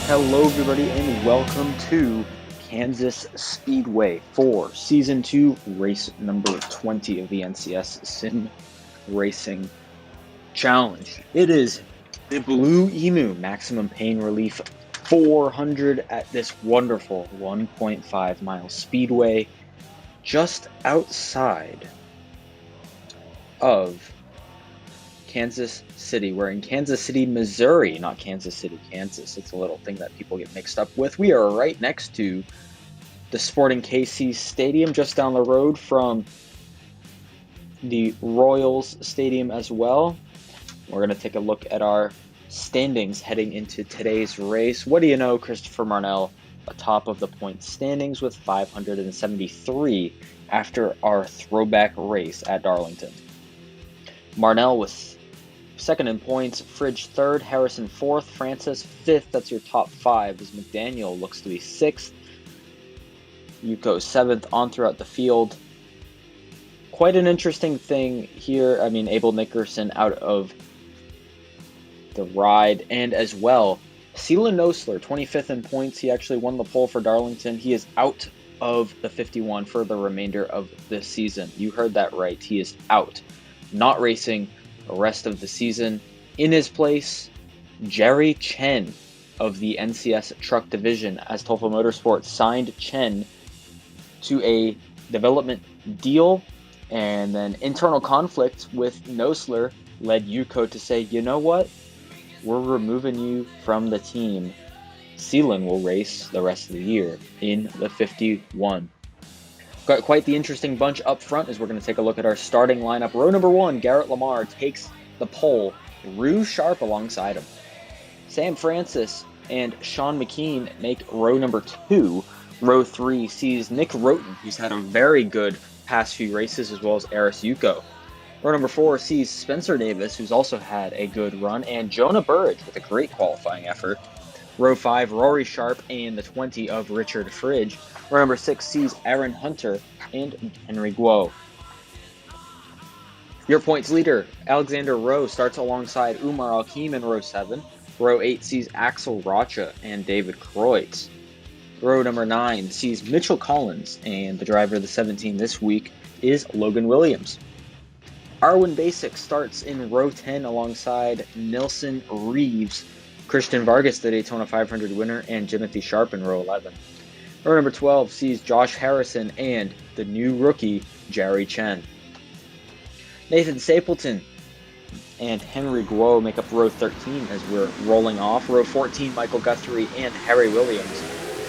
Hello, everybody, and welcome to Kansas Speedway for Season 2, race number 20 of the NCS Sim Racing Challenge. It is the Blue Emu Maximum Pain Relief 400 at this wonderful 1.5 mile speedway just outside of Kansas City. We're in Kansas City, Missouri, not Kansas City, Kansas. It's a little thing that people get mixed up with. We are right next to the Sporting KC Stadium, just down the road from the Royals Stadium as well. We're going to take a look at our standings heading into today's race. What do you know, Christopher Marnell atop of the point standings with 573 after our throwback race at Darlington. Marnell was second in points, Fridge third, Harrison fourth, Francis fifth. That's your top five, as McDaniel looks to be sixth. Yuko seventh on throughout the field. Quite an interesting thing here. I mean, Abel Nickerson out of the ride, and as well, Seelan Nosler, 25th in points. He actually won the pole for Darlington. He is out of the 51 for the remainder of this season. You heard that right. He is out. Not racing the rest of the season. In his place, Jerry Chen of the NCS Truck Division, as Tofa Motorsports signed Chen to a development deal, and then internal conflict with Nosler led Yuko to say, you know what, we're removing you from the team. Seelan will race the rest of the year in the 51. Got quite the interesting bunch up front as we're going to take a look at our starting lineup. Row number 1, Garrett Lamar takes the pole. Rue Sharp alongside him. Sam Francis and Sean McKean make row number 2. Row 3 sees Nick Roten, who's had a very good past few races, as well as Eris Yuko. Row number 4 sees Spencer Davis, who's also had a good run, and Jonah Burridge with a great qualifying effort. Row 5, Rory Sharp and the 20 of Richard Fridge. Row number 6 sees Aaron Hunter and Henry Guo. Your points leader, Alexander Rowe, starts alongside Umar Al-Kim in row 7. Row 8 sees Axel Rocha and David Kreutz. Row number 9 sees Mitchell Collins, and the driver of the 17 this week is Logan Williams. Arwin Basic starts in row 10 alongside Nelson Reeves, Christian Vargas, the Daytona 500 winner, and Timothy Sharp in row 11. Row number 12 sees Josh Harrison and the new rookie, Jerry Chen. Nathan Stapleton and Henry Guo make up row 13 as we're rolling off. Row 14, Michael Guthrie and Harry Williams.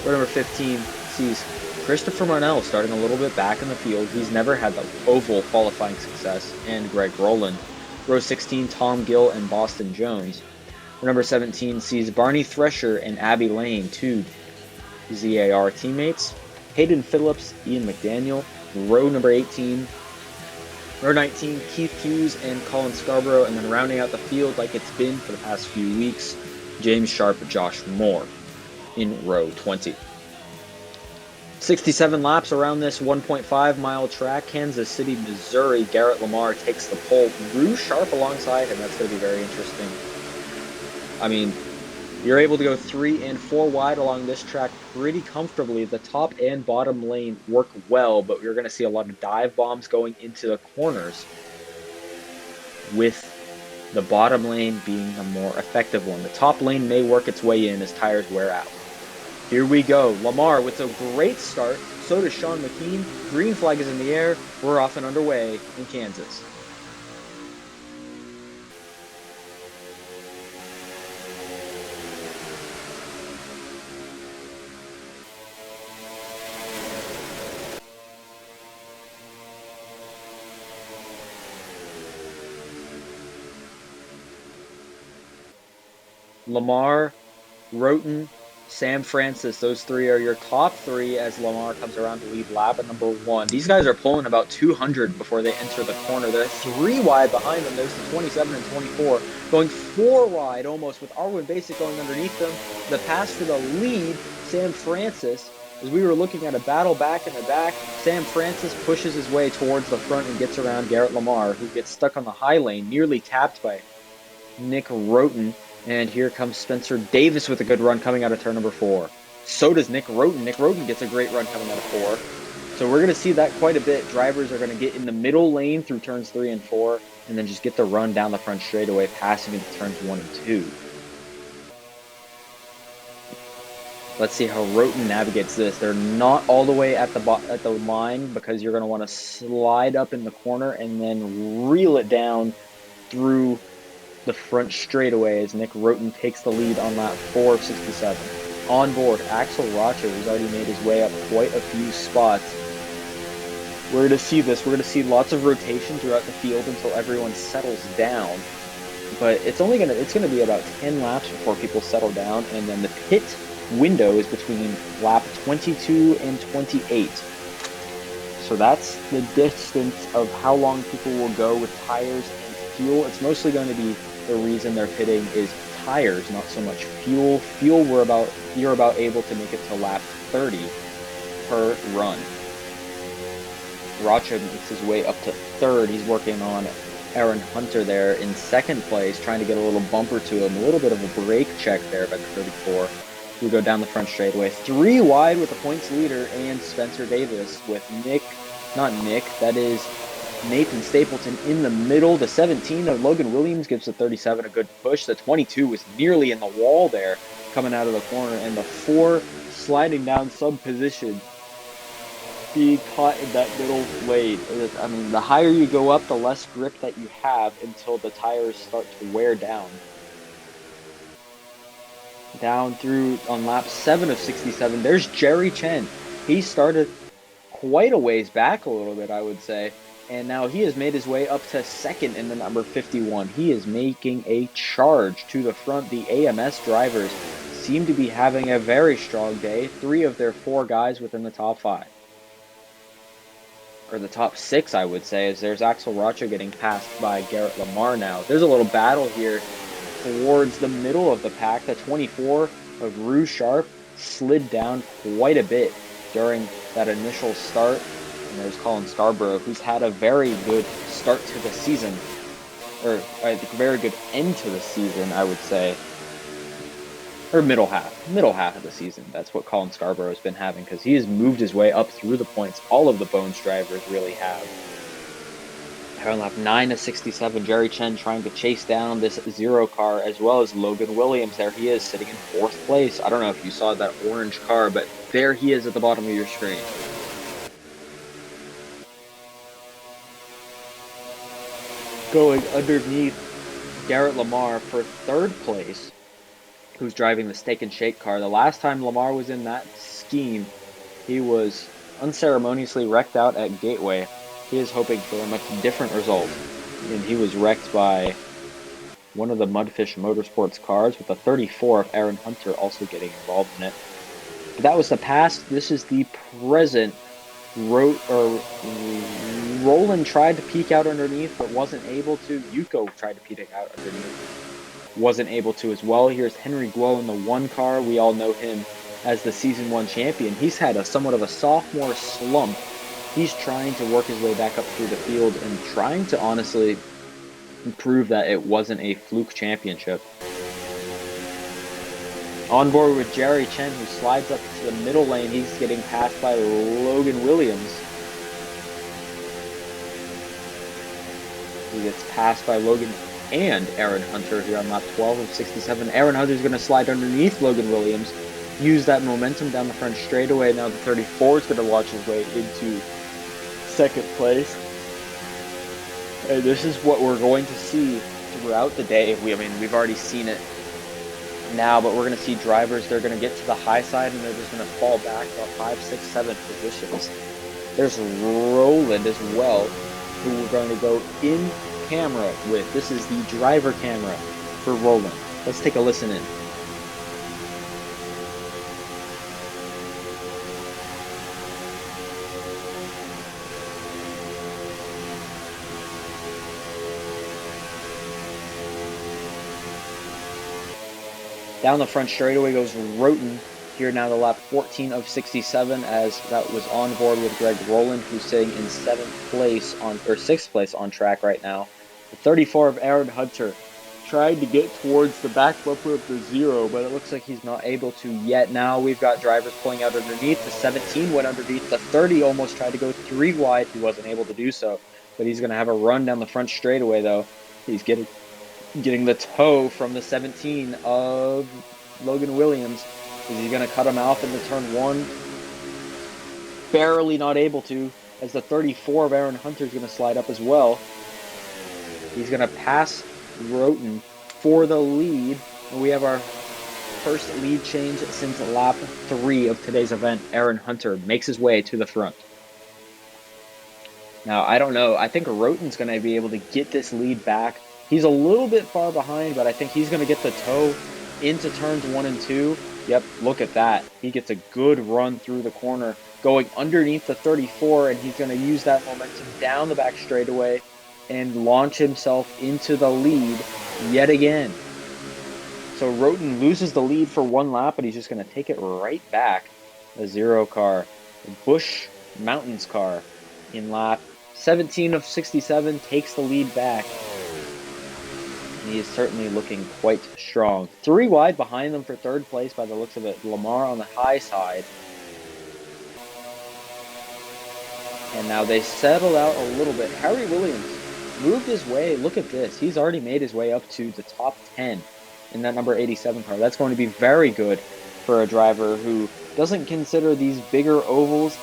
Row number 15 sees Christopher Marnell starting a little bit back in the field. He's never had the oval qualifying success, and Greg Rowland. Row 16, Tom Gill and Boston Jones. Row number 17 sees Barney Thresher and Abby Lane, two ZAR teammates. Hayden Phillips, Ian McDaniel. Row number 18. Row 19, Keith Hughes and Colin Scarborough. And then rounding out the field like it's been for the past few weeks, James Sharp and Josh Moore in row 20. 67 laps around this 1.5 mile track. Kansas City, Missouri. Garrett Lamar takes the pole. Rue Sharp alongside him. That's going to be very interesting. I mean, you're able to go 3 and 4 wide along this track pretty comfortably. The top and bottom lane work well, but you're going to see a lot of dive bombs going into the corners, with the bottom lane being the more effective one. The top lane may work its way in as tires wear out. Here we go. Lamar with a great start. So does Sean McKean. Green flag is in the air. We're off and underway in Kansas. Lamar, Roten, Sam Francis, those three are your top 3 as Lamar comes around to lead lap at number 1. These guys are pulling about 200 before they enter the corner. They're 3 wide behind them. There's the 27 and 24, going 4 wide almost, with Arwin Basic going underneath them. The pass for the lead, Sam Francis, as we were looking at a battle back in the back. Sam Francis pushes his way towards the front and gets around Garrett Lamar, who gets stuck on the high lane, nearly tapped by Nick Roten. And here comes Spencer Davis with a good run coming out of turn number 4. So does Nick Roten. Nick Roten gets a great run coming out of 4. So we're going to see that quite a bit. Drivers are going to get in the middle lane through turns 3 and 4, and then just get the run down the front straightaway, passing into turns 1 and 2. Let's see how Roten navigates this. They're not all the way at the line, because you're going to want to slide up in the corner and then reel it down through the front straightaway as Nick Roten takes the lead on lap 4 of 67. On board, Axel Rocha, who's already made his way up quite a few spots. We're going to see this. We're going to see lots of rotation throughout the field until everyone settles down. But it's going to be about 10 laps before people settle down, and then the pit window is between lap 22 and 28. So that's the distance of how long people will go with tires and fuel. It's mostly going to be the reason they're pitting is tires, not so much fuel. Fuel, you're about able to make it to lap 30 per run. Rocha makes his way up to 3rd. He's working on Aaron Hunter there in 2nd place, trying to get a little bumper to him. A little bit of a brake check there by the 34. We go down the front straightaway. 3 wide with the points leader and Spencer Davis with that is Nathan Stapleton in the middle. The 17 of Logan Williams gives the 37 a good push. The 22 was nearly in the wall there coming out of the corner, and the 4 sliding down sub position, being caught in that middle lane. I mean, the higher you go up, the less grip that you have until the tires start to wear down. Down through on lap 7 of 67, there's Jerry Chen. He started quite a ways back a little bit, I would say, and now he has made his way up to 2nd in the number 51. He is making a charge to the front. The AMS drivers seem to be having a very strong day. 3 of their 4 guys within the top 5. Or the top 6, I would say, as there's Axel Rocha getting passed by Garrett Lamar now. There's a little battle here towards the middle of the pack. The 24 of Rue Sharp slid down quite a bit during that initial start. And there's Colin Scarborough, who's had a very good start to the season, or I think a very good end to the season, I would say. Or middle half of the season. That's what Colin Scarborough has been having, because he has moved his way up through the points. All of the Bones drivers really have. On lap 9 of 67, Jerry Chen trying to chase down this 0 car, as well as Logan Williams. There he is, sitting in 4th place. I don't know if you saw that orange car, but there he is at the bottom of your screen. Going underneath Garrett Lamar for 3rd place, who's driving the Steak and Shake car. The last time Lamar was in that scheme, he was unceremoniously wrecked out at Gateway. He is hoping for a much different result, and he was wrecked by one of the Mudfish Motorsports cars, with the 34 of Aaron Hunter also getting involved in it. But that was the past. This is the present. Roland tried to peek out underneath, but wasn't able to. Yuko tried to peek out underneath, wasn't able to as well. Here's Henry Guo in the 1 car. We all know him as the Season 1 champion. He's had somewhat of a sophomore slump. He's trying to work his way back up through the field and trying to honestly prove that it wasn't a fluke championship. On board with Jerry Chen, who slides up to the middle lane. He's getting passed by Logan Williams. He gets passed by Logan and Aaron Hunter here on lap 12 of 67. Aaron Hunter's going to slide underneath Logan Williams, use that momentum down the front straightaway. Now the 34 is going to launch his way into 2nd place. And this is what we're going to see throughout the day. We've already seen it now, but we're going to see drivers, they're going to get to the high side and they're just going to fall back about 5, 6, 7 positions. There's Roland as well, who we're going to go in camera with. This is the driver camera for Roland. Let's take a listen in. Down the front straightaway goes Roten. Here now the lap 14 of 67, as that was on board with Greg Rowland, who's sitting in 6th place on track right now. The 34 of Aaron Hunter tried to get towards the back bumper of the 0, but it looks like he's not able to yet. Now we've got drivers pulling out underneath. The 17 went underneath. The 30 almost tried to go 3 wide. He wasn't able to do so, but he's going to have a run down the front straightaway, though. He's getting the toe from the 17 of Logan Williams. Is he going to cut him off into turn 1? Barely not able to, as the 34 of Aaron Hunter is going to slide up as well. He's going to pass Roten for the lead, and we have our first lead change since lap 3 of today's event. Aaron Hunter makes his way to the front. Now, I don't know. I think Roten's going to be able to get this lead back. He's a little bit far behind, but I think he's going to get the toe into turns 1 and 2. Yep, look at that. He gets a good run through the corner, going underneath the 34, and he's going to use that momentum down the back straightaway and launch himself into the lead yet again. So Roten loses the lead for 1 lap, but he's just going to take it right back. The 0 car, the Busch Mountains car, in lap 17 of 67, takes the lead back. And he is certainly looking quite strong. 3 wide behind them for 3rd place by the looks of it. Lamar on the high side. And now they settled out a little bit. Harry Williams moved his way. Look at this. He's already made his way up to the top 10 in that number 87 car. That's going to be very good for a driver who doesn't consider these bigger ovals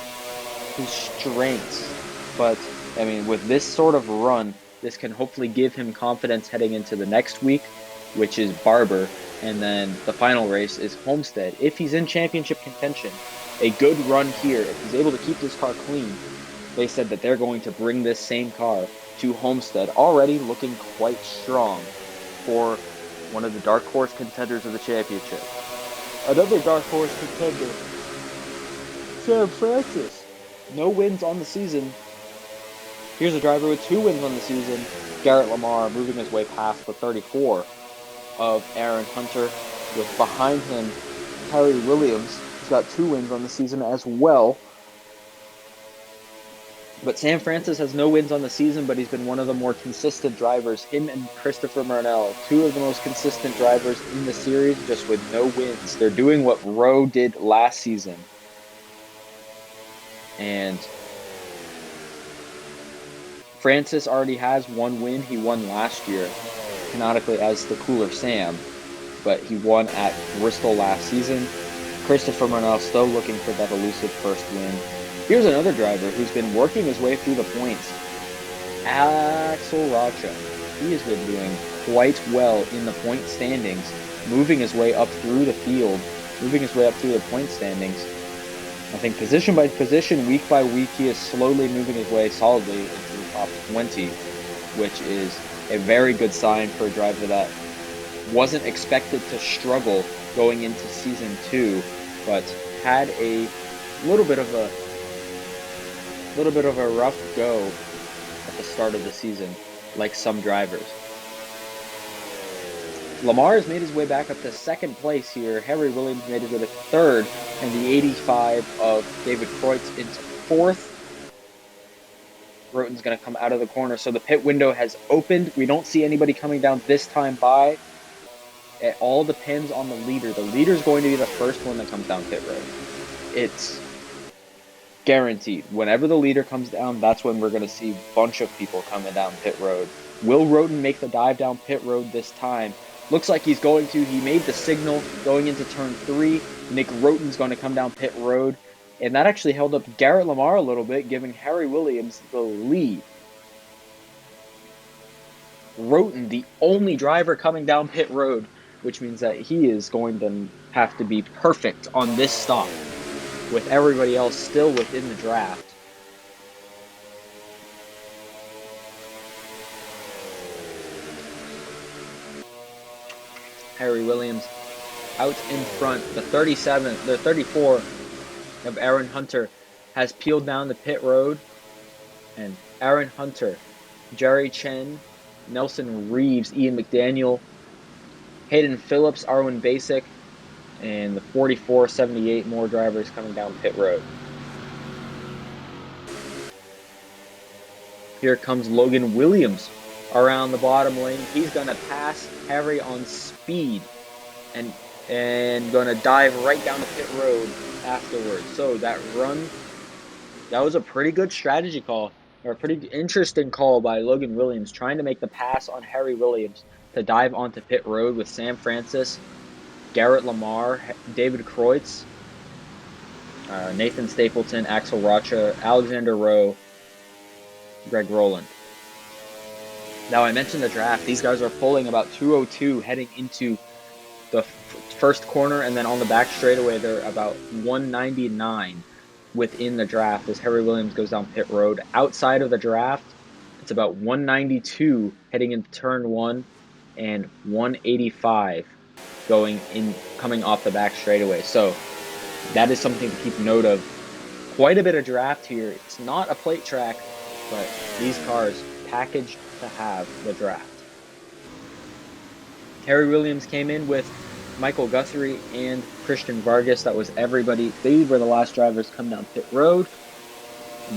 his strengths. But, I mean, with this sort of run, this can hopefully give him confidence heading into the next week, which is Barber, and then the final race is Homestead. If he's in championship contention, a good run here, if he's able to keep this car clean, they said that they're going to bring this same car to Homestead, already looking quite strong for one of the dark horse contenders of the championship. Another dark horse contender, Sam Francis. No wins on the season. Here's a driver with 2 wins on the season, Garrett Lamar, moving his way past the 34 of Aaron Hunter, with behind him Harry Williams. He's got 2 wins on the season as well. But Sam Francis has no wins on the season, but he's been one of the more consistent drivers. Him and Christopher Murnell, 2 of the most consistent drivers in the series, just with no wins. They're doing what Rowe did last season. And Francis already has 1 win. He won last year, canonically as the Cooler Sam, but he won at Bristol last season. Christopher Murnell still looking for that elusive first win. Here's another driver who's been working his way through the points, Axel Rocha. He has been doing quite well in the point standings, moving his way up through the field, moving his way up through the point standings. I think position by position, week by week, he is slowly moving his way solidly into the top 20, which is a very good sign for a driver that wasn't expected to struggle going into season 2, but had a little bit of a rough go at the start of the season, like some drivers. Lamar has made his way back up to 2nd place here. Harry Williams made his way to 3rd, and the 85 of David Kreutz into 4th. Roten's going to come out of the corner, so the pit window has opened. We don't see anybody coming down this time by. It all depends on the leader. The leader is going to be the first one that comes down pit road. It's guaranteed. Whenever the leader comes down, that's when we're going to see a bunch of people coming down pit road. Will Roten make the dive down pit road this time? Looks like he's going to. He made the signal going into turn 3. Nick Roten's going to come down pit road. And that actually held up Garrett Lamar a little bit, giving Harry Williams the lead. Roten, the only driver coming down pit road, which means that he is going to have to be perfect on this stop, with everybody else still within the draft. Harry Williams out in front. The 34 of Aaron Hunter has peeled down the pit road. And Aaron Hunter, Jerry Chen, Nelson Reeves, Ian McDaniel, Hayden Phillips, Arwin Basic, and the 44-78 more drivers coming down pit road. Here comes Logan Williams around the bottom lane. He's going to pass Harry on speed and going to dive right down the pit road afterwards. So that run, that was a pretty good strategy call, or a pretty interesting call by Logan Williams, trying to make the pass on Harry Williams to dive onto pit road with Sam Francis, Garrett Lamar, David Kreutz, Nathan Stapleton, Axel Rocha, Alexander Rowe, Greg Rowland. Now, I mentioned the draft. These guys are pulling about 202 heading into the first corner, and then on the back straightaway, they're about 199 within the draft as Harry Williams goes down pit road. Outside of the draft, it's about 192 heading into turn 1 and 185 coming off the back straightaway. So that is something to keep note of. Quite a bit of draft here. It's not a plate track, but these cars packaged to have the draft. Harry Williams came in with Michael Guthrie and Christian Vargas. That was everybody. They were the last drivers come down pit road.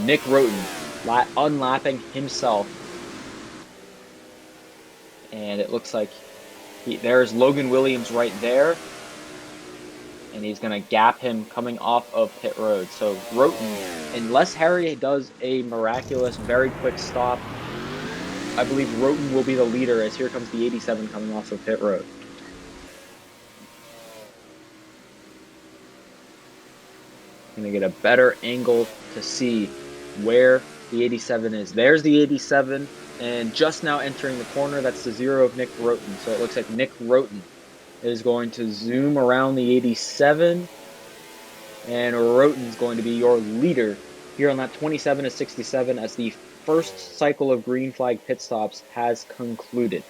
Nick Roten unlapping himself. And it looks like there's Logan Williams right there. And he's going to gap him coming off of pit road. So Roten, unless Harry does a miraculous, very quick stop, I believe Roten will be the leader as here comes the 87 coming off of pit road. Going to get a better angle to see where the 87 is. There's the 87, and just now entering the corner, that's the 0 of Nick Roten. So it looks like Nick Roten is going to zoom around the 87, and Roten's going to be your leader here on that 27 to 67 as the first cycle of green flag pit stops has concluded.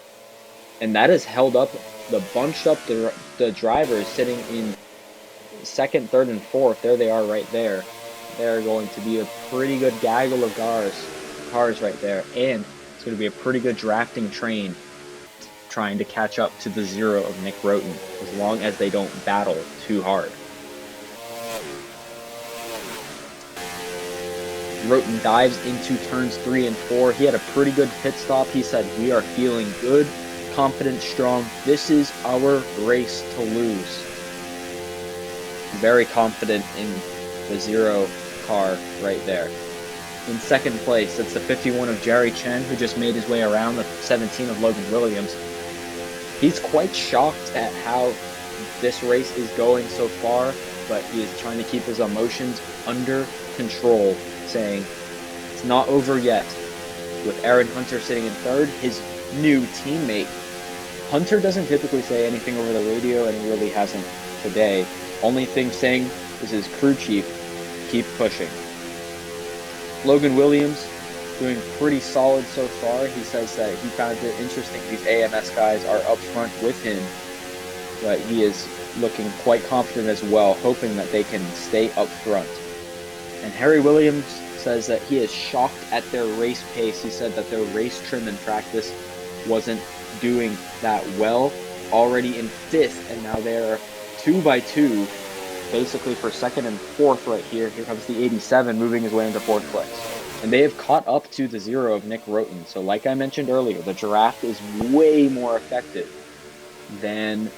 And that has held up the bunched up the drivers sitting in second, third, and fourth. There they are right there. They're going to be a pretty good gaggle of cars right there, and it's going to be a pretty good drafting train trying to catch up to the 0 of Nick Roten, as long as they don't battle too hard. Roten dives into turns 3 and 4. He had a pretty good pit stop. He said, "We are feeling good, confident, strong. This is our race to lose." Very confident in the 0 car right there. In second place, it's the 51 of Jerry Chen, who just made his way around the 17 of Logan Williams. He's quite shocked at how this race is going so far, but he is trying to keep his emotions under control, saying it's not over yet. With Aaron Hunter sitting in third, his new teammate. Hunter doesn't typically say anything over the radio, and he really hasn't today. Only thing saying is his crew chief, keep pushing. Logan Williams doing pretty solid so far. He says that he found it interesting these AMS guys are up front with him, but he is looking quite confident as well, hoping that they can stay up front. And Harry Williams says that he is shocked at their race pace. He said that their race trim in practice wasn't doing that well. Already in 5th, and now they're 2 by 2, basically for 2nd and 4th right here. Here comes the 87 moving his way into 4th place. And they have caught up to the 0 of Nick Roten. So like I mentioned earlier, the draft is way more effective than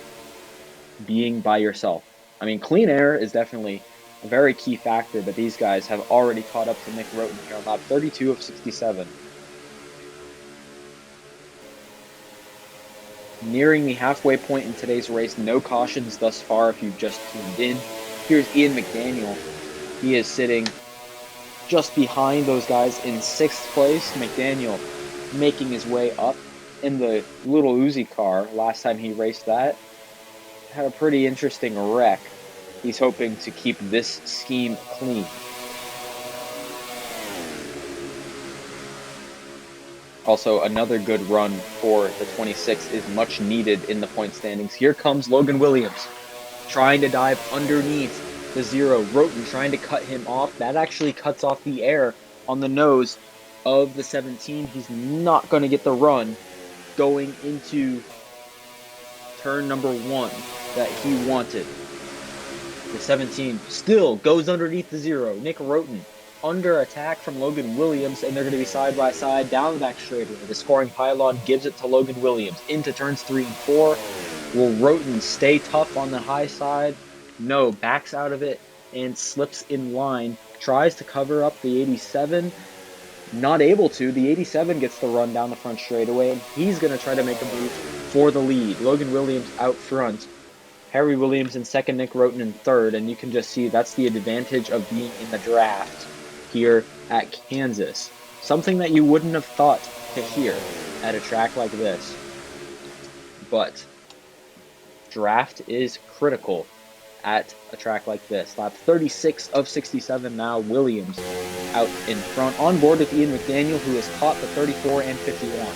being by yourself. I mean, clean air is definitely a very key factor, but these guys have already caught up to Nick Roten here on lap 32 of 67. Nearing the halfway point in today's race, no cautions thus far if you've just tuned in. Here's Ian McDaniel. He is sitting just behind those guys in 6th place. McDaniel making his way up in the little Uzi car. Last time he raced that, had a pretty interesting wreck. He's hoping to keep this scheme clean. Also, another good run for the 26 is much needed in the point standings. Here comes Logan Williams, trying to dive underneath the 0. Roten trying to cut him off. That actually cuts off the air on the nose of the 17. He's not going to get the run going into turn number 1 that he wanted. The 17 still goes underneath the 0. Nick Roten under attack from Logan Williams, and they're going to be side by side down the back straightaway. The scoring pylon gives it to Logan Williams into turns 3 and 4. Will Roten stay tough on the high side? No, backs out of it and slips in line. Tries to cover up the 87. Not able to. The 87 gets the run down the front straightaway, and he's going to try to make a move for the lead. Logan Williams out front. Harry Williams in second, Nick Roten in third, and you can just see that's the advantage of being in the draft here at Kansas. Something that you wouldn't have thought to hear at a track like this. But draft is critical at a track like this. Lap 36 of 67 now. Williams out in front, on board with Ian McDaniel, who has caught the 34 and 51.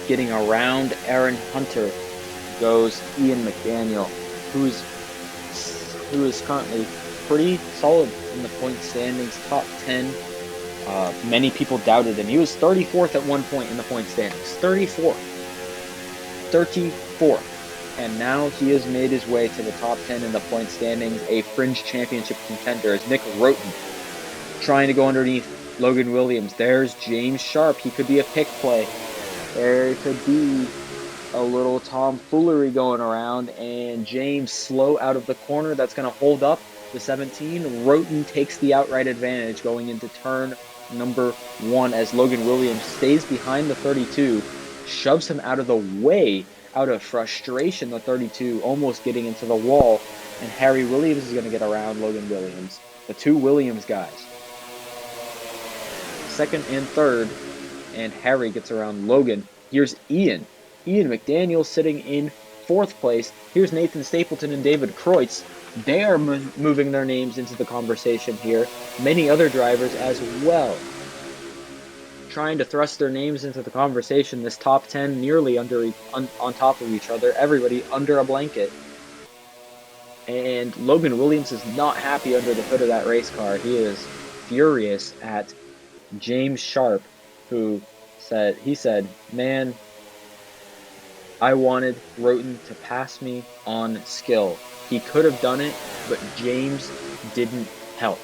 Getting around Aaron Hunter goes Ian McDaniel, who is currently pretty solid in the point standings, top 10. Many people doubted him. He was 34th at one point in the point standings. 34th. And now he has made his way to the top 10 in the point standings, a fringe championship contender. As Nick Roten trying to go underneath Logan Williams. There's James Sharp. He could be a pick play. There could be a little tomfoolery going around, and James slow out of the corner. That's going to hold up the 17. Roten takes the outright advantage going into turn number 1 as Logan Williams stays behind the 32, shoves him out of the way out of frustration. The 32 almost getting into the wall, and Harry Williams is going to get around Logan Williams. The two Williams guys. Second and third, and Harry gets around Logan. Here's Ian McDaniel sitting in 4th place. Here's Nathan Stapleton and David Kreutz. They are moving their names into the conversation here. Many other drivers as well trying to thrust their names into the conversation. This top 10 nearly on top of each other. Everybody under a blanket. And Logan Williams is not happy under the hood of that race car. He is furious at James Sharp, who said, man, I wanted Roten to pass me on skill. He could have done it, but James didn't help.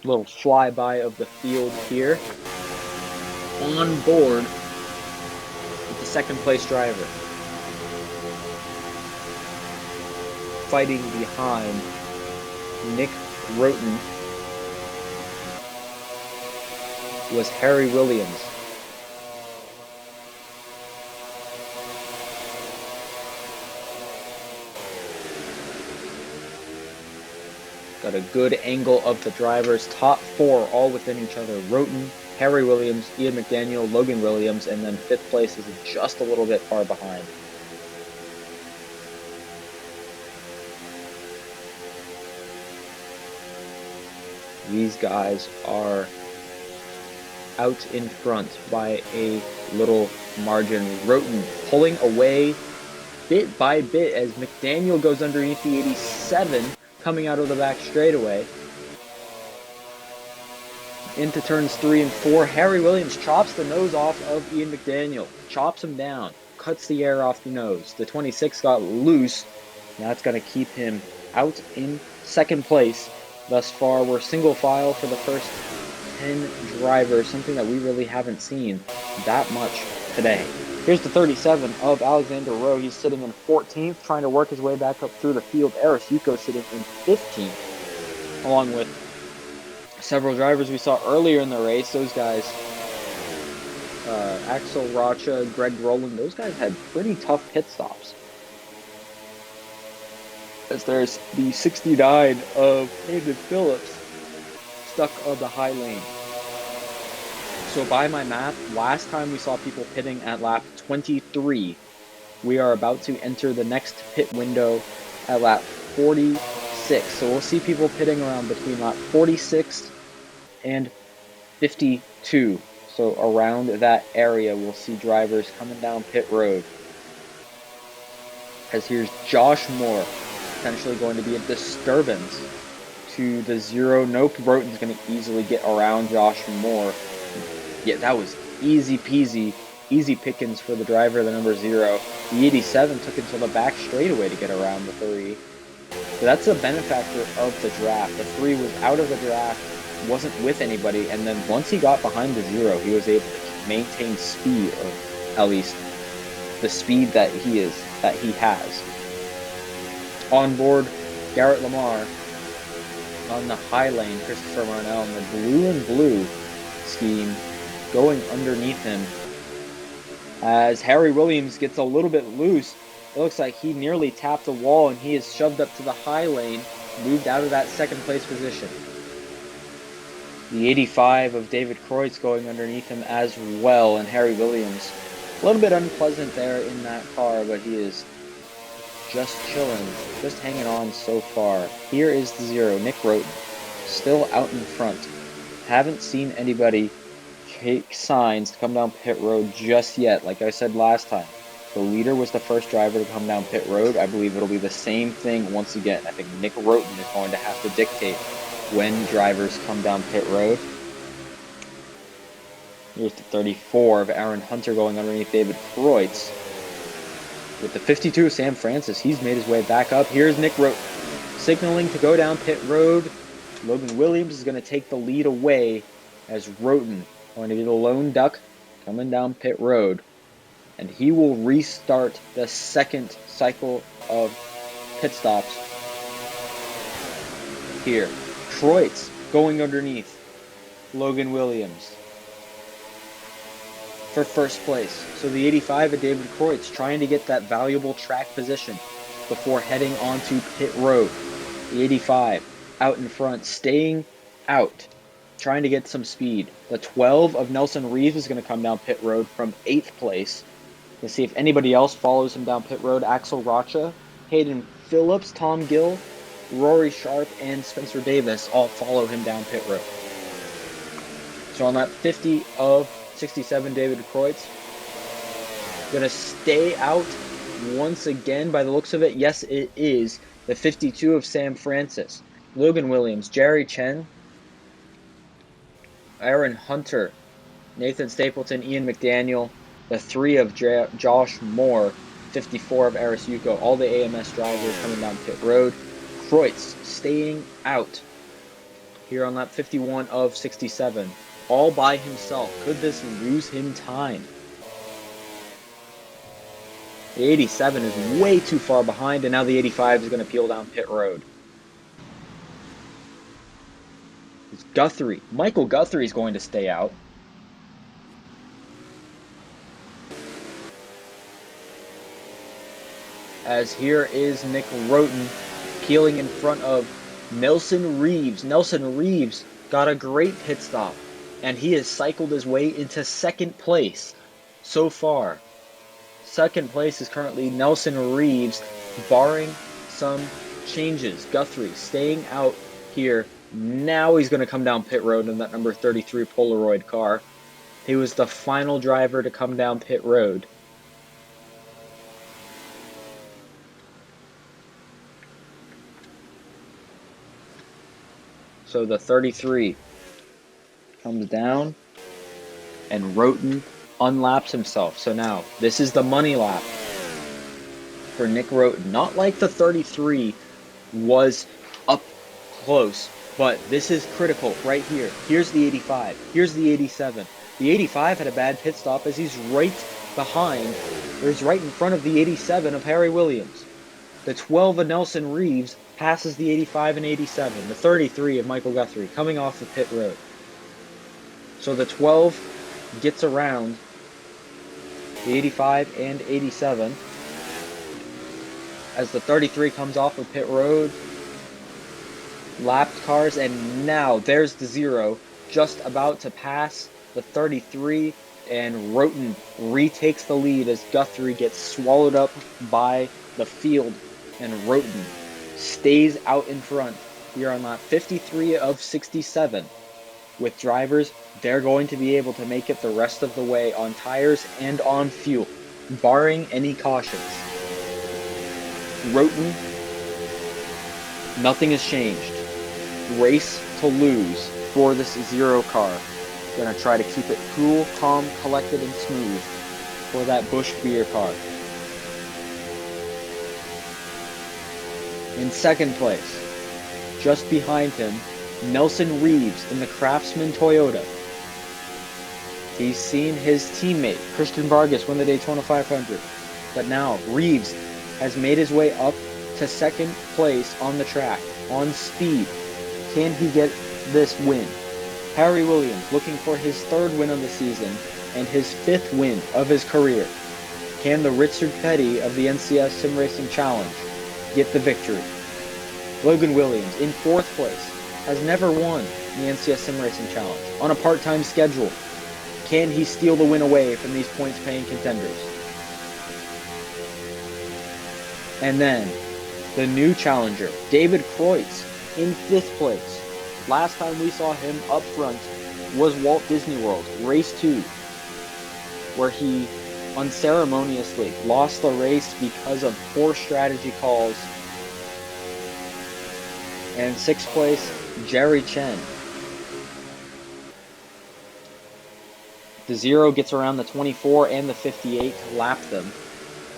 Little flyby of the field here. On board with the second place driver. Fighting behind Nick Roten was Harry Williams. Got a good angle of the drivers. Top 4 all within each other. Roten, Harry Williams, Ian McDaniel, Logan Williams, and then 5th place is just a little bit far behind. These guys are out in front by a little margin. Roten pulling away bit by bit as McDaniel goes underneath the 87, coming out of the back straightaway. Into turns 3 and 4. Harry Williams chops the nose off of Ian McDaniel. Chops him down. Cuts the air off the nose. The 26 got loose. Now it's going to keep him out in 2nd place. Thus far, we're single file for the first 10 drivers, something that we really haven't seen that much today. Here's the 37 of Alexander Rowe. He's sitting in 14th, trying to work his way back up through the field. Eris Yuko sitting in 15th, along with several drivers we saw earlier in the race. Those guys, Axel Rocha, Greg Rowland, those guys had pretty tough pit stops. As there's the 69 of Hayden Phillips stuck on the high lane. So by my math, last time we saw people pitting at lap 23. We are about to enter the next pit window at lap 46. So we'll see people pitting around between lap 46 and 52. So around that area, we'll see drivers coming down pit road. As here's Josh Moore potentially going to be a disturbance to the 0. Nope, Roten's going to easily get around Josh Moore. Yeah, that was easy peasy, easy pickings for the driver, the number 0. The 87 took until the back straightaway to get around the 3. So that's a benefactor of the draft. The 3 was out of the draft, wasn't with anybody, and then once he got behind the 0, he was able to maintain speed, or at least the speed that he has. On board, Garrett Lamar. On the high lane, Christopher Marnell in the blue and blue scheme going underneath him. As Harry Williams gets a little bit loose, it looks like he nearly tapped the wall and he is shoved up to the high lane, moved out of that second place position. The 85 of David Kreutz going underneath him as well, and Harry Williams. A little bit unpleasant there in that car, but he is just chilling, just hanging on so far. Here is the 0, Nick Roten, still out in front. Haven't seen anybody take signs to come down pit road just yet. Like I said last time, the leader was the first driver to come down pit road. I believe it'll be the same thing once again. I think Nick Roten is going to have to dictate when drivers come down pit road. Here's the 34 of Aaron Hunter going underneath David Kreutz. With the 52 of Sam Francis, he's made his way back up. Here's Nick Roten signaling to go down pit road. Logan Williams is going to take the lead away as Roten going to be the lone duck coming down pit road. And he will restart the second cycle of pit stops here. Kreutz going underneath Logan Williams for first place. So the 85 of David Kreutz trying to get that valuable track position before heading onto pit road. The 85 out in front, staying out, trying to get some speed. The 12 of Nelson Reeves is going to come down pit road from 8th place. Let's see if anybody else follows him down pit road. Axel Rocha, Hayden Phillips, Tom Gill, Rory Sharp, and Spencer Davis all follow him down pit road. So on that 50 of 67, David Kreutz going to stay out once again by the looks of it. Yes, it is the 52 of Sam Francis, Logan Williams, Jerry Chen, Aaron Hunter, Nathan Stapleton, Ian McDaniel, the 3 of Josh Moore, 54 of Aris Yuko, all the AMS drivers coming down pit road. Kreutz staying out here on lap 51 of 67, all by himself. Could this lose him time? The 87 is way too far behind, and now the 85 is going to peel down pit road. It's Guthrie. Michael Guthrie is going to stay out. As here is Nick Roten peeling in front of Nelson Reeves. Nelson Reeves got a great pit stop, and he has cycled his way into second place so far. Second place is currently Nelson Reeves, barring some changes. Guthrie staying out here. Now he's going to come down pit road in that number 33 Polaroid car. He was the final driver to come down pit road. So the 33 comes down, and Roten unlaps himself. So now, this is the money lap for Nick Roten. Not like the 33 was up close, but this is critical right here. Here's the 85. Here's the 87. The 85 had a bad pit stop as he's right behind, or he's right in front of the 87 of Harry Williams. The 12 of Nelson Reeves passes the 85 and 87. The 33 of Michael Guthrie coming off the pit road. So the 12 gets around the 85 and 87 as the 33 comes off of pit road. Lapped cars, and now there's the 0 just about to pass the 33, and Roten retakes the lead as Guthrie gets swallowed up by the field, and Roten stays out in front. We are on lap 53 of 67. With drivers, they're going to be able to make it the rest of the way on tires and on fuel, barring any cautions. Roten Nothing has changed. Race to lose for this Zero car. Gonna try to keep it cool, calm, collected, and smooth for that Busch Beer car. In second place, just behind him, Nelson Reeves in the Craftsman Toyota. He's seen his teammate, Christian Vargas, win the Daytona 500. But now, Reeves has made his way up to second place on the track, on speed. Can he get this win? Harry Williams looking for his third win of the season and his fifth win of his career. Can the Richard Petty of the NCS SimRacing Challenge get the victory? Logan Williams in fourth place has never won the NCS SimRacing Challenge on a part-time schedule. Can he steal the win away from these points-paying contenders? And then, the new challenger, David Kreutz, in fifth place. Last time we saw him up front was Walt Disney World, race 2, where he unceremoniously lost the race because of poor strategy calls. And sixth place, Jerry Chen. The Zero gets around the 24 and the 58 to lap them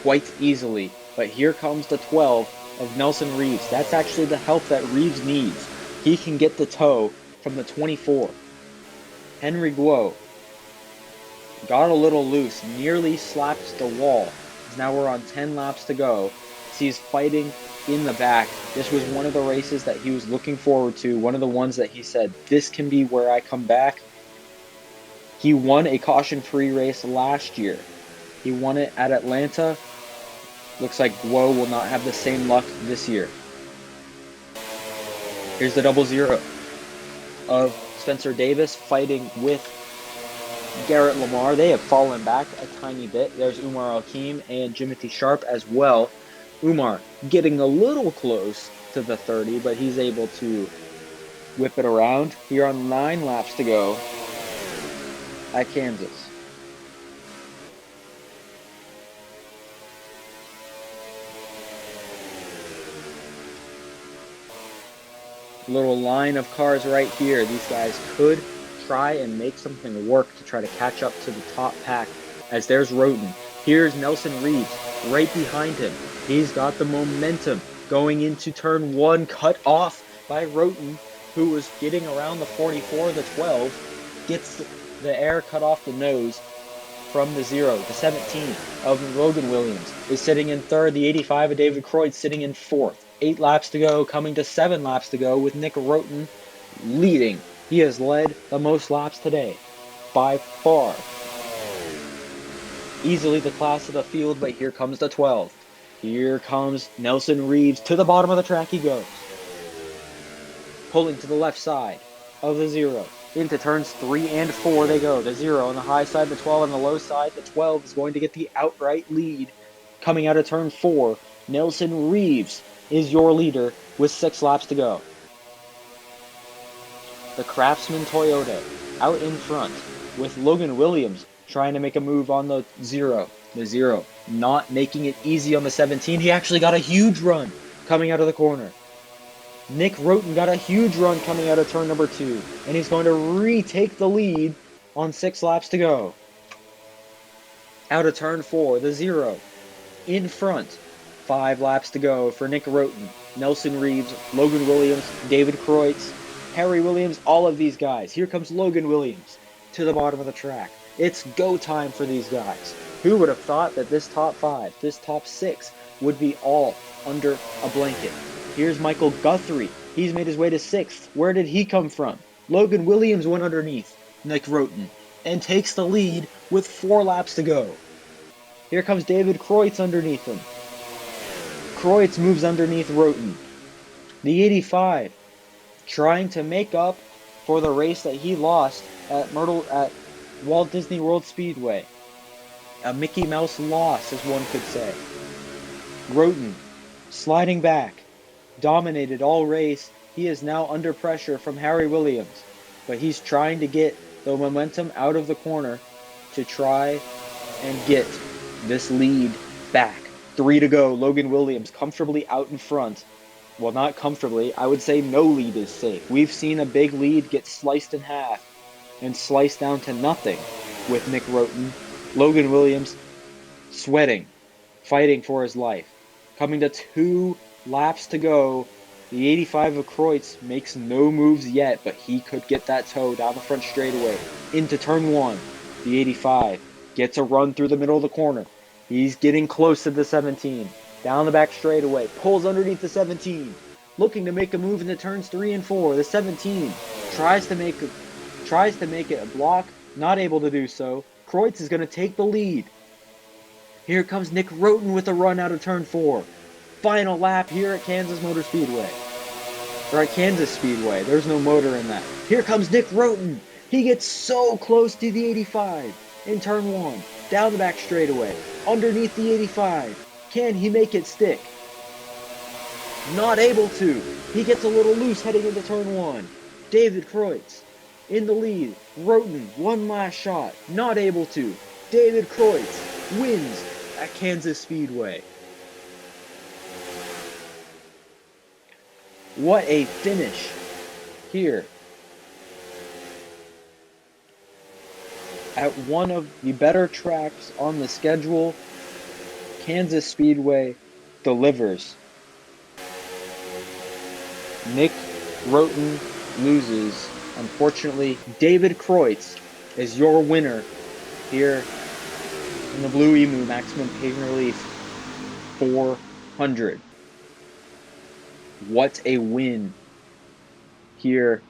quite easily. But here comes the 12 of Nelson Reeves. That's actually the help that Reeves needs. He can get the tow from the 24. Henry Guo got a little loose, nearly slaps the wall. Now we're on 10 laps to go. He's fighting in the back. This was one of the races that he was looking forward to, one of the ones that he said, this can be where I come back. He won a caution-free race last year. He won it at Atlanta. Looks like Guo will not have the same luck this year. Here's the double zero of Spencer Davis fighting with Garrett Lamar. They have fallen back a tiny bit. There's Umar Al-Hakim and Jimothy Sharp as well. Umar getting a little close to the 30, but he's able to whip it around. Here on 9 laps to go at Kansas. Little line of cars right here. These guys could try and make something work to try to catch up to the top pack, as there's Roten. Here's Nelson Reeves right behind him. He's got the momentum going into turn 1, cut off by Roten, who was getting around the 44, the 12, gets the air cut off the nose from the 0. The 17 of Logan Williams is sitting in third. The 85 of David Kreutz sitting in fourth. 8 laps to go, coming to 7 laps to go with Nick Roten leading. He has led the most laps today by far. Easily the class of the field, but here comes the 12. Here comes Nelson Reeves. To the bottom of the track he goes. Pulling to the left side of the 0. Into turns 3 and 4 they go. The 0 on the high side, the 12 on the low side. The 12 is going to get the outright lead. Coming out of turn 4, Nelson Reeves is your leader with 6 laps to go. The Craftsman Toyota out in front with Logan Williams trying to make a move on the 0. The 0 not making it easy on the 17. He actually got a huge run coming out of the corner. Nick Roten got a huge run coming out of turn number 2. And he's going to retake the lead on 6 laps to go. Out of turn 4, the 0 in front. 5 laps to go for Nick Roten, Nelson Reeves, Logan Williams, David Kreutz, Harry Williams, all of these guys. Here comes Logan Williams to the bottom of the track. It's go time for these guys. Who would have thought that this top 5, this top 6, would be all under a blanket? Here's Michael Guthrie. He's made his way to 6th. Where did he come from? Logan Williams went underneath Nick Roten and takes the lead with 4 laps to go. Here comes David Kreutz underneath him. Kreutz moves underneath Roten. The 85 trying to make up for the race that he lost at Walt Disney World Speedway. A Mickey Mouse loss, as one could say. Roten sliding back, dominated all race. He is now under pressure from Harry Williams, but he's trying to get the momentum out of the corner to try and get this lead back. 3 to go. Logan Williams comfortably out in front Well, not comfortably. I would say no lead is safe. We've seen a big lead get sliced in half and sliced down to nothing with Nick Roten. Logan Williams sweating, fighting for his life. Coming to 2 laps to go. The 85 of Kreutz makes no moves yet, but he could get that toe down the front straightaway into turn 1. The 85 gets a run through the middle of the corner. He's getting close to the 17. Down the back straightaway, pulls underneath the 17, looking to make a move into turns 3 and 4. The 17 tries to make it a block, not able to do so. Kreutz is going to take the lead. Here comes Nick Roten with a run out of turn 4. Final lap here at Kansas Motor Speedway. Or at Kansas Speedway. There's no motor in that. Here comes Nick Roten. He gets so close to the 85 in turn 1. Down the back straightaway. Underneath the 85. Can he make it stick? Not able to. He gets a little loose heading into turn 1. David Kreutz in the lead. Roten, one last shot. Not able to. David Kreutz wins at Kansas Speedway. What a finish here at one of the better tracks on the schedule. Kansas Speedway delivers. Nick Roten loses. Unfortunately, David Kreutz is your winner here in the Blue Emu Maximum Pain Relief 400. What a win here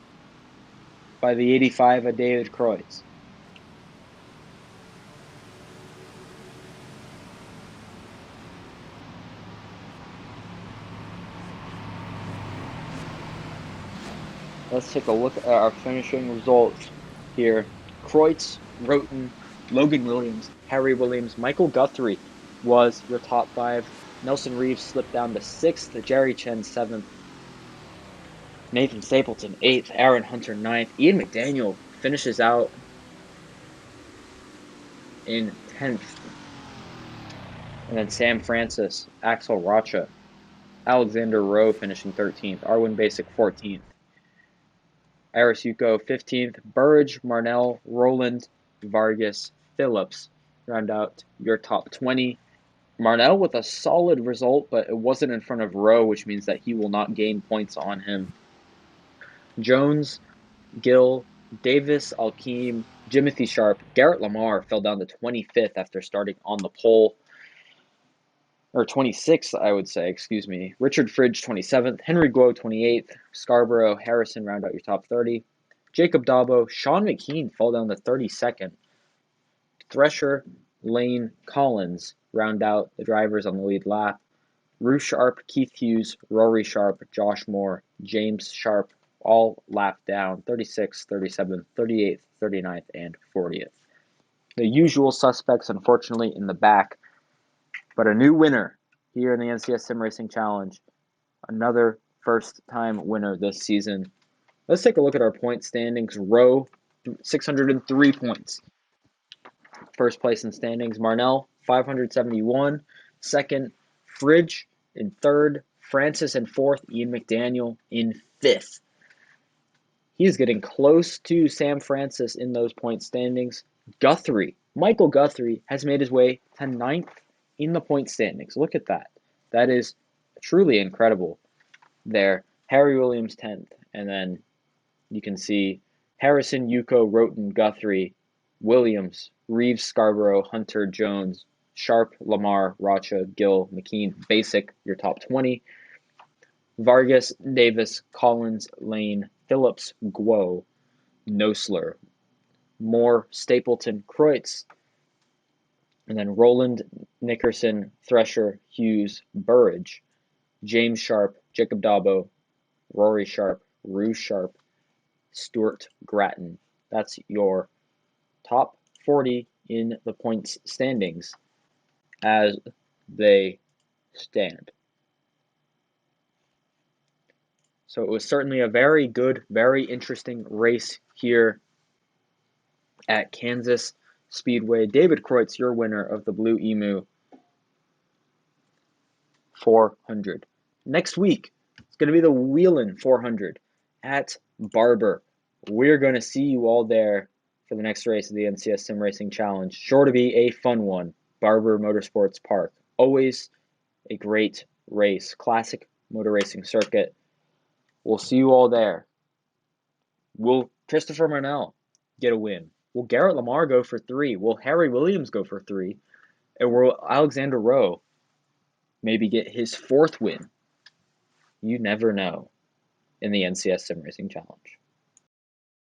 by the 85 of David Kreutz. Let's take a look at our finishing results here. Kreutz, Roten, Logan Williams, Harry Williams, Michael Guthrie was your top 5. Nelson Reeves slipped down to 6th, Jerry Chen 7th, Nathan Stapleton 8th, Aaron Hunter 9th, Ian McDaniel finishes out in 10th, and then Sam Francis, Axel Rocha, Alexander Rowe finishing 13th, Arwin Basic 14th, Aris Yuko 15th, Burridge, Marnell, Roland, Vargas, Phillips round out your top 20. Marnell with a solid result, but it wasn't in front of Rowe, which means that he will not gain points on him. Jones, Gill, Davis, Alkeem, Jimothy Sharp, Garrett Lamar fell down to 25th after starting on the pole. Or 26th, I would say, excuse me. Richard Fridge, 27th. Henry Guo, 28th. Scarborough, Harrison round out your top 30. Jacob Dabo, Sean McKean fell down to 32nd. Thresher, Lane, Collins round out the drivers on the lead lap. Rue Sharp, Keith Hughes, Rory Sharp, Josh Moore, James Sharp, all lap down, 36th, 37th, 38th, 39th, and 40th. The usual suspects, unfortunately, in the back, but a new winner here in the NCS SimRacing Challenge. Another first-time winner this season. Let's take a look at our point standings. Rowe, 603 points. First place in standings. Marnell, 571. Second, Fridge in third. Francis in fourth. Ian McDaniel in fifth. He is getting close to Sam Francis in those point standings. Guthrie, Michael Guthrie, has made his way to ninth in the point standings. Look at that. That is truly incredible there. Harry Williams 10th. And then you can see Harrison, Yuko, Roten, Guthrie, Williams, Reeves, Scarborough, Hunter, Jones, Sharp, Lamar, Rocha, Gill, McKean, Basic, your top 20. Vargas, Davis, Collins, Lane, Phillips, Guo, Nosler, Moore, Stapleton, Kreutz, and then Roland, Nickerson, Thresher, Hughes, Burridge, James Sharp, Jacob Dabo, Rory Sharp, Rue Sharp, Stuart Grattan. That's your top 40 in the points standings as they stand. So it was certainly a very good, very interesting race here at Kansas Speedway. David Kreutz, your winner of the Blue Emu 400. Next week, going to be the Wheelin' 400 at Barber. We're going to see you all there for the next race of the NCS Sim Racing Challenge. Sure to be a fun one. Barber Motorsports Park. Always a great race. Classic motor racing circuit. We'll see you all there. Will Christopher Marnell get a win? Will Garrett Lamar go for 3? Will Harry Williams go for 3? And will Alexander Rowe maybe get his 4th win? You never know in the NCS Sim Racing Challenge.